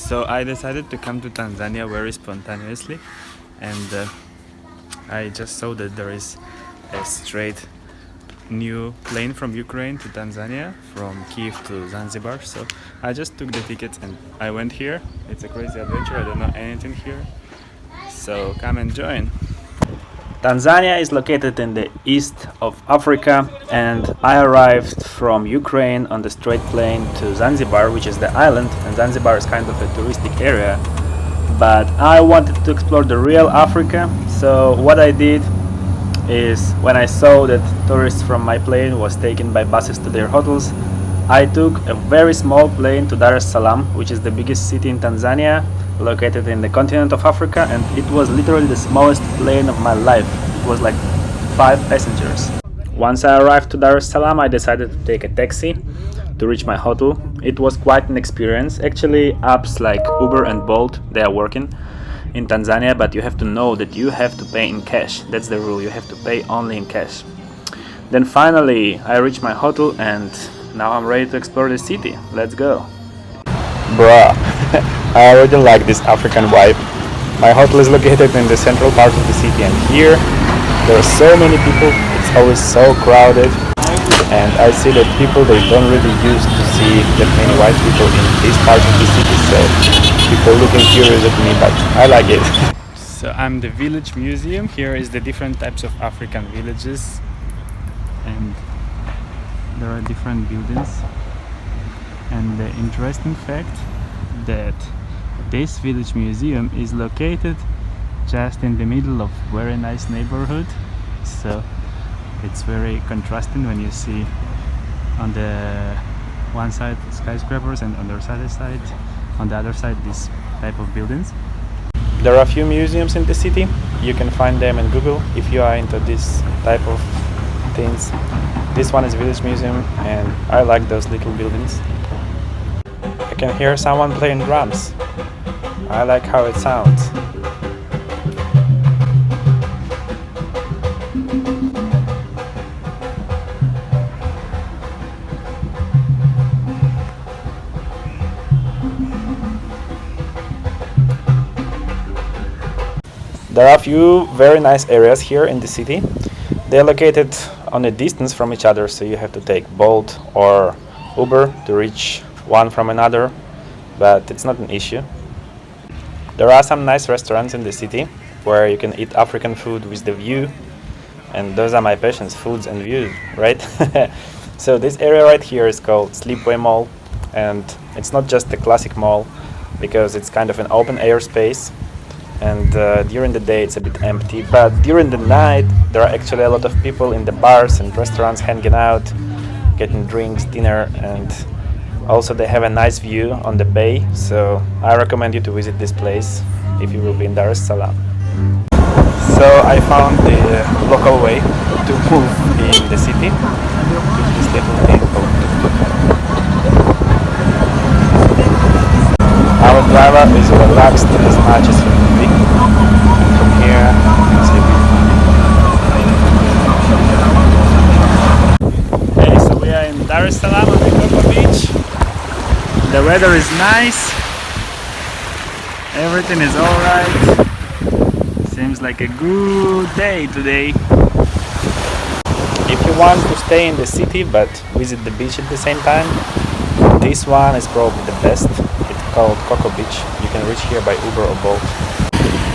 So I decided to come to Tanzania very spontaneously, and I just saw that there is a straight new plane from Ukraine to Tanzania, from Kiev to Zanzibar. So I just took the tickets and I went here. It's a crazy adventure. I don't know anything here, so come and join. Tanzania is located in the east of Africa, and I arrived from Ukraine on the straight plane to Zanzibar, which is the island, and Zanzibar is kind of a touristic area, but I wanted to explore the real Africa. So what I did is, when I saw that tourists from my plane was taken by buses to their hotels, I took a very small plane to Dar es Salaam, which is the biggest city in Tanzania, located in the continent of Africa, and it was literally the smallest plane of my life. It was like 5 passengers. Once I arrived to Dar es Salaam, I decided to take a taxi to reach my hotel. It was quite an experience. Actually, apps like Uber and Bolt, they are working in Tanzania, but you have to know that you have to pay in cash. That's the rule, you have to pay only in cash. Then finally I reached my hotel, and now I'm ready to explore the city. Let's go. Bruh, I already like this African vibe. My hotel is located in the central part of the city, and here there are so many people. It's always so crowded, and I see that people, they don't really used to see that many white people in this part of the city, so people looking curious at me, but I like it. So I'm the village museum. Here is the different types of African villages, and there are different buildings. And the interesting fact that this village museum is located just in the middle of very nice neighborhood, so it's very contrasting when you see on the one side skyscrapers and on the other side this type of buildings. There are a few museums in the city. You can find them in Google if you are into this type of things. This one is village museum, and I like those little buildings. I can hear someone playing drums. I like how it sounds. There are a few very nice areas here in the city. They are located on a distance from each other, so you have to take Bolt or Uber to reach one from another, but it's not an issue. There are some nice restaurants in the city where you can eat African food with the view, and those are my passions, foods and views, right? So this area right here is called Sleepway Mall, and it's not just a classic mall because it's kind of an open air space, and during the day it's a bit empty, but during the night there are actually a lot of people in the bars and restaurants hanging out, getting drinks, dinner, and also they have a nice view on the bay, so I recommend you to visit this place if you will be in Dar es Salaam. So I found the local way to move in the city, to this little thing called tuk-tuk. Our driver is relaxed as much as he can be, and from here you can see. Okay, so we are in Dar es Salaam on the Mungu Beach. The weather is nice, everything is alright, seems like a good day today. If you want to stay in the city but visit the beach at the same time, this one is probably the best. It's called Coco Beach. You can reach here by Uber or Bolt.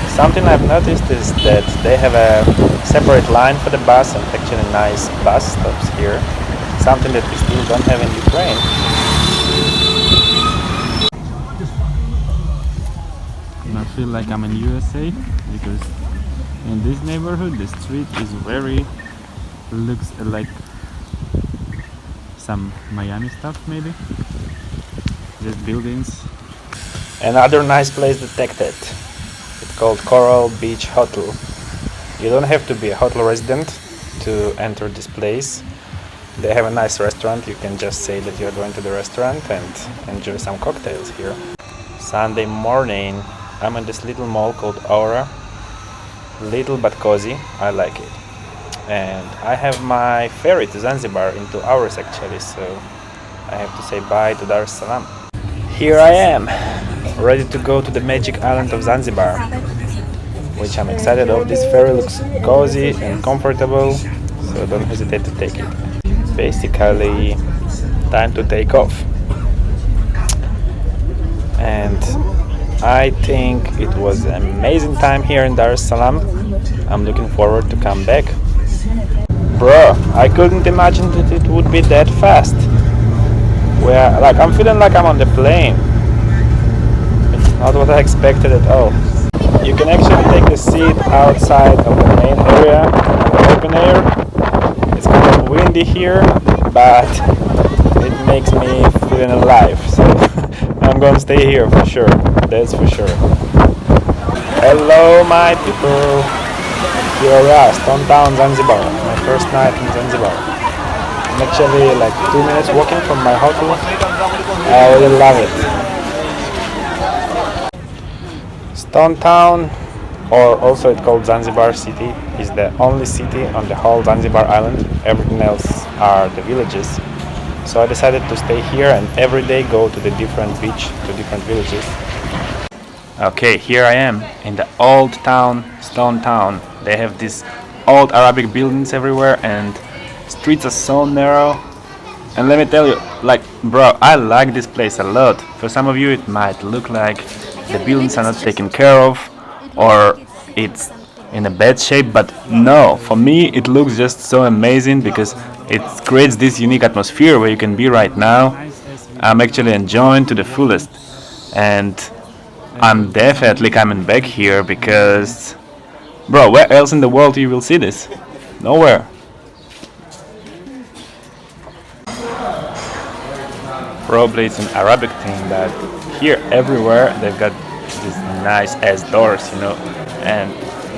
Something I've noticed is that they have a separate line for the bus and actually nice bus stops here, something that we still don't have in Ukraine. I feel like I'm in USA because in this neighborhood the street is looks like some Miami stuff maybe. Just buildings. Another nice place detected. It's called Coral Beach Hotel. You don't have to be a hotel resident to enter this place. They have a nice restaurant. You can just say that you're going to the restaurant and enjoy some cocktails here. Sunday morning, I'm in this little mall called Aura. Little but cozy, I like it. And I have my ferry to Zanzibar in 2 hours actually, so I have to say bye to Dar es Salaam. Here I am, ready to go to the magic island of Zanzibar, which I'm excited of. This ferry looks cozy and comfortable, so don't hesitate to take it. Basically, time to take off. And I think it was an amazing time here in Dar es Salaam. I'm looking forward to come back. Bro, I couldn't imagine that it would be that fast. I'm feeling like I'm on the plane. It's not what I expected at all. You can actually take a seat outside of the main area, open air. It's kind of windy here, but it makes me feeling alive. So I'm gonna stay here for sure. That's for sure. Hello, my people. Here we are, Stone Town, Zanzibar. My first night in Zanzibar. I'm actually like 2 minutes walking from my hotel. I really love it. Stone Town, or also it's called Zanzibar City, is the only city on the whole Zanzibar island. Everything else are the villages. So I decided to stay here and every day go to the different beach, to different villages. Okay, here I am in the old town, Stone Town. They have these old Arabic buildings everywhere and streets are so narrow. And let me tell you, bro, I like this place a lot. For some of you it might look like the buildings are not taken care of or it's in a bad shape, but no, for me it looks just so amazing because it creates this unique atmosphere where you can be right now. I'm actually enjoying to the fullest, and I'm definitely coming back here because, bro, where else in the world you will see this? Nowhere. Probably it's an Arabic thing, but here everywhere they've got these nice ass doors, and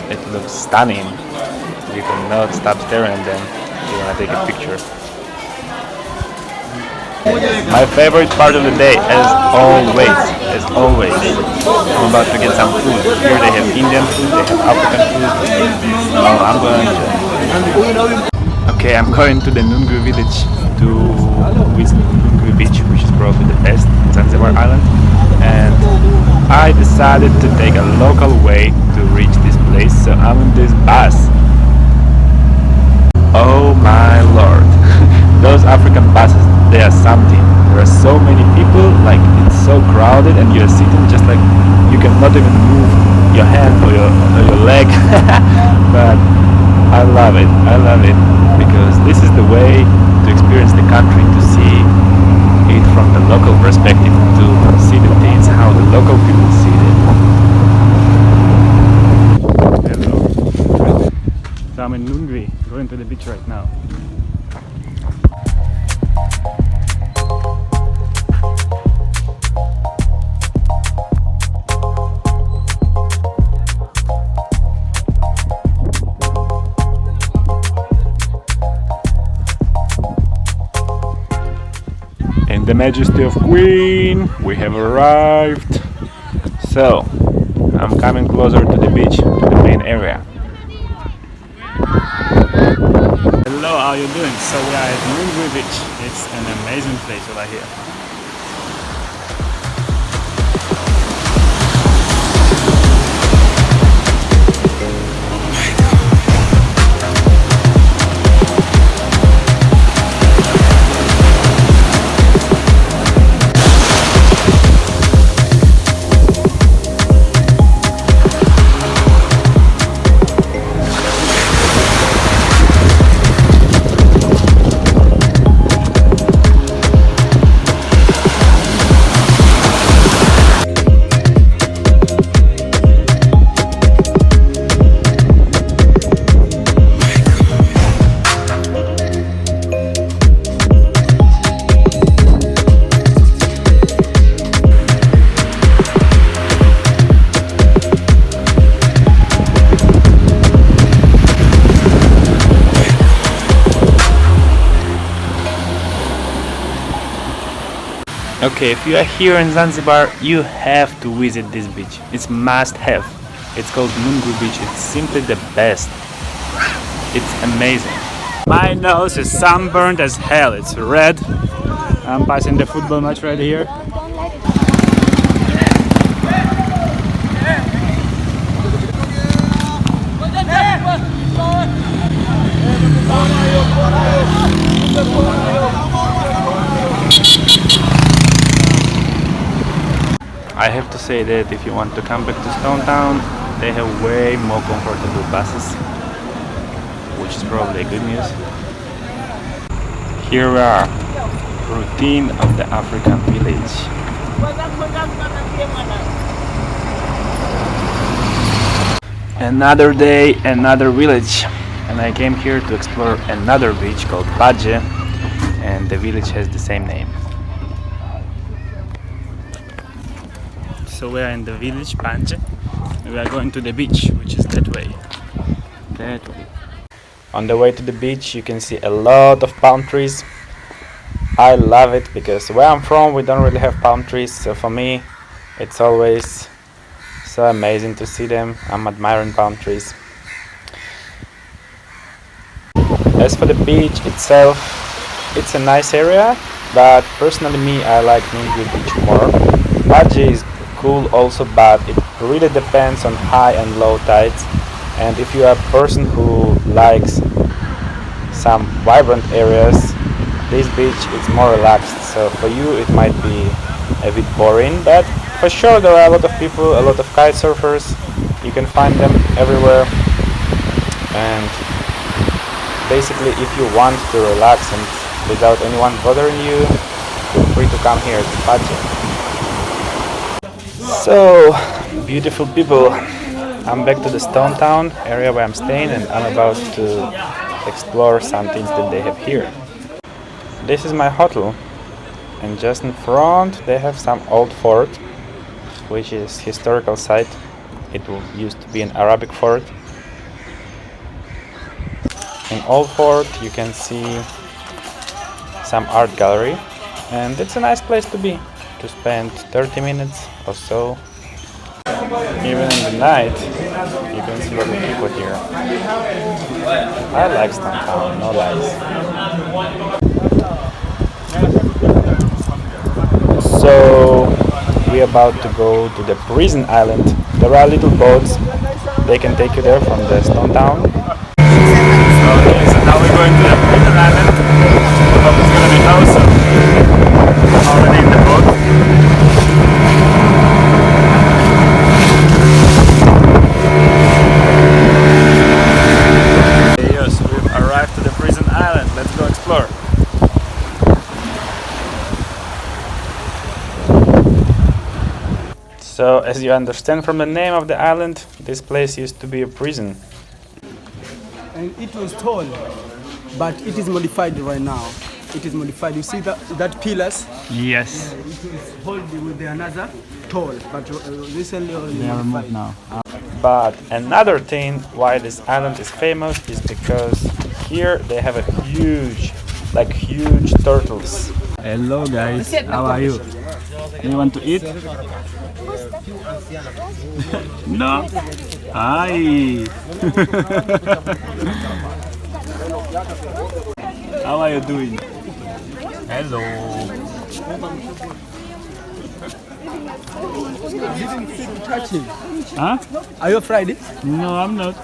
it looks stunning. You cannot stop staring at them if you wanna take a picture. My favorite part of the day, as always, I'm about to get some food. Here they have Indian food, they have African food. Oh, I'm going to enjoy. Okay, I'm going to the Mungu village to visit Mungu Beach, which is probably the best in Zanzibar island. And I decided to take a local way to reach this place, so I'm in this bus. Oh my lord. Those African buses, they are something. There are so many people, it's so crowded and you're sitting just like you cannot even move your hand or your leg. But I love it because this is the way to experience the country, to see it from the local perspective, to see the things how the local people see it. Hello. So I'm in Mungu, going to the beach right now. In the majesty of Queen, we have arrived. So, I'm coming closer to the beach, to the main area. Hello, how are you doing? So we are at Mungu Beach. It's an amazing place over here. Okay, if you are here in Zanzibar, you have to visit this beach. It's must have. It's called Mungu Beach. It's simply the best. It's amazing. My nose is sunburned as hell. It's red. I'm passing the football match right here. I have to say that if you want to come back to Stone Town, they have way more comfortable buses, which is probably good news. Here we are, routine of the African village. Another day, another village, and I came here to explore another beach called Badje, and the village has the same name. So we are in the village Badje, and we are going to the beach, which is that way. That way. On the way to the beach, you can see a lot of palm trees. I love it because where I'm from, we don't really have palm trees, so for me, it's always so amazing to see them. I'm admiring palm trees. As for the beach itself, it's a nice area, but personally I like Mungu Beach more. Badje is cool also, but it really depends on high and low tides. And if you are a person who likes some vibrant areas, this beach is more relaxed. So for you it might be a bit boring, but for sure there are a lot of people, a lot of kite surfers. You can find them everywhere. And basically if you want to relax and without anyone bothering you, feel free to come here to Badje. So, beautiful people, I'm back to the Stone Town area where I'm staying, and I'm about to explore some things that they have here. This is my hotel, and just in front they have some old fort, which is historical site. It used to be an Arabic fort. In old fort you can see some art gallery, and it's a nice place to be, to spend 30 minutes or so. Even in the night you can see a lot of people here. I like Stone Town, no lies. So we're about to go to the prison island. There are little boats, they can take you there from the Stone Town. Okay, so now we're going to the prison island. I hope it's gonna be awesome. I'm already in the boat. Yes, we've arrived to the prison island. Let's go explore. So, as you understand from the name of the island, this place used to be a prison. And it was tall, but it is modified right now. It is modified. You see that pillars? Yes. It was hold with another tall, but recently They are removed now. But another thing why this island is famous is because here they have a huge turtles. Hello guys, how are you? You want to eat? No? Hi! How are you doing? Hello! Huh? Are you afraid? No, I'm not.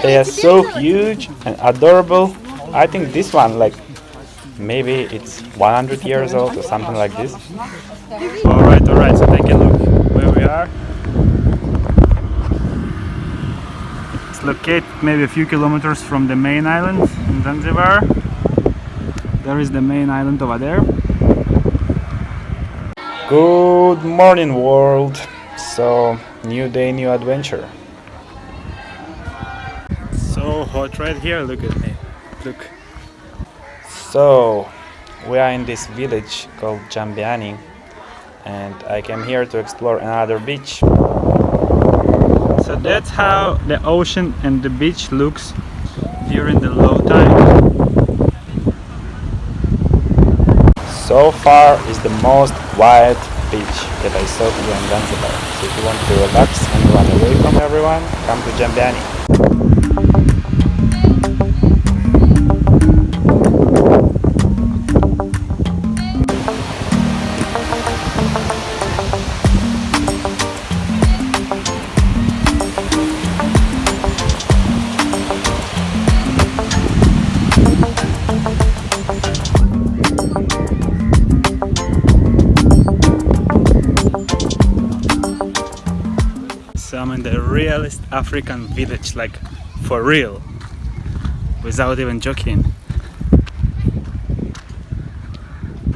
They are so huge and adorable. I think this one, maybe it's 100 years old or something like this. Alright, so take a look where we are. It's located maybe a few kilometers from the main island in Zanzibar. There is the main island over there. Good morning world. So, new day, new adventure. So hot right here, look at me. Look. So, we are in this village called Jambiani, and I came here to explore another beach. So that's how the ocean and the beach looks during the low tide. So far is the most quiet beach that I saw here in Zanzibar. So if you want to relax and run away from everyone, come to Jambiani. So I'm in the realest African village, like for real, without even joking.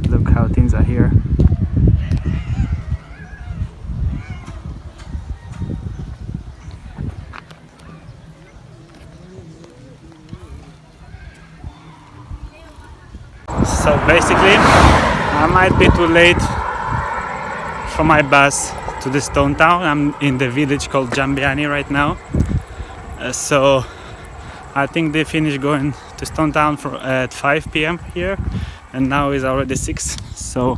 Look how things are here. So basically, I might be too late for my bus to the stone town. I'm in the village called Jambiani right now. So I think they finished going to stone town at 5 p.m. here, and now it's already 6. So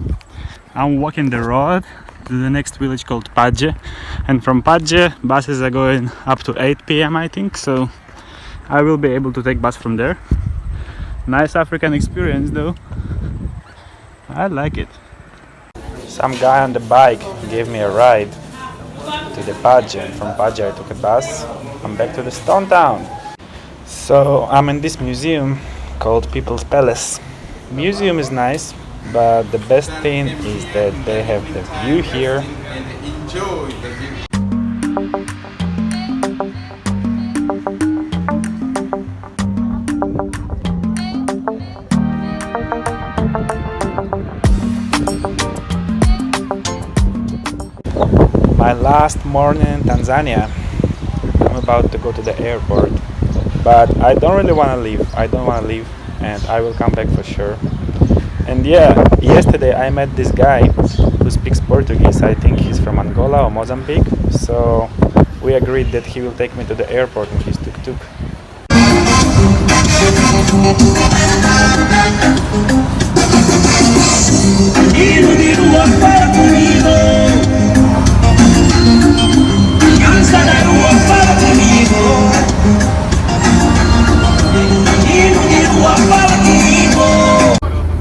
I'm walking the road to the next village called Padje, and from Padje buses are going up to 8 p.m. I think. So I will be able to take bus from there. Nice African experience though. I like it. Some guy on the bike gave me a ride to the Padje, and from Padje I took a bus. I'm back to the stone town. So I'm in this museum called People's Palace. Museum is nice, but the best thing is that they have the view here. Enjoy the view. My last morning in Tanzania. I'm about to go to the airport, but I don't really want to leave. I don't want to leave, and I will come back for sure. And yeah, yesterday I met this guy who speaks Portuguese. I think he's from Angola or Mozambique. So we agreed that he will take me to the airport in his tuk-tuk.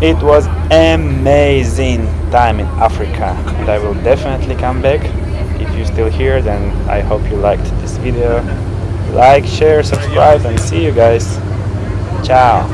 It was amazing time in Africa, and I will definitely come back. If you're still here, then I hope you liked this video. Like, share, subscribe, and see you guys. Ciao.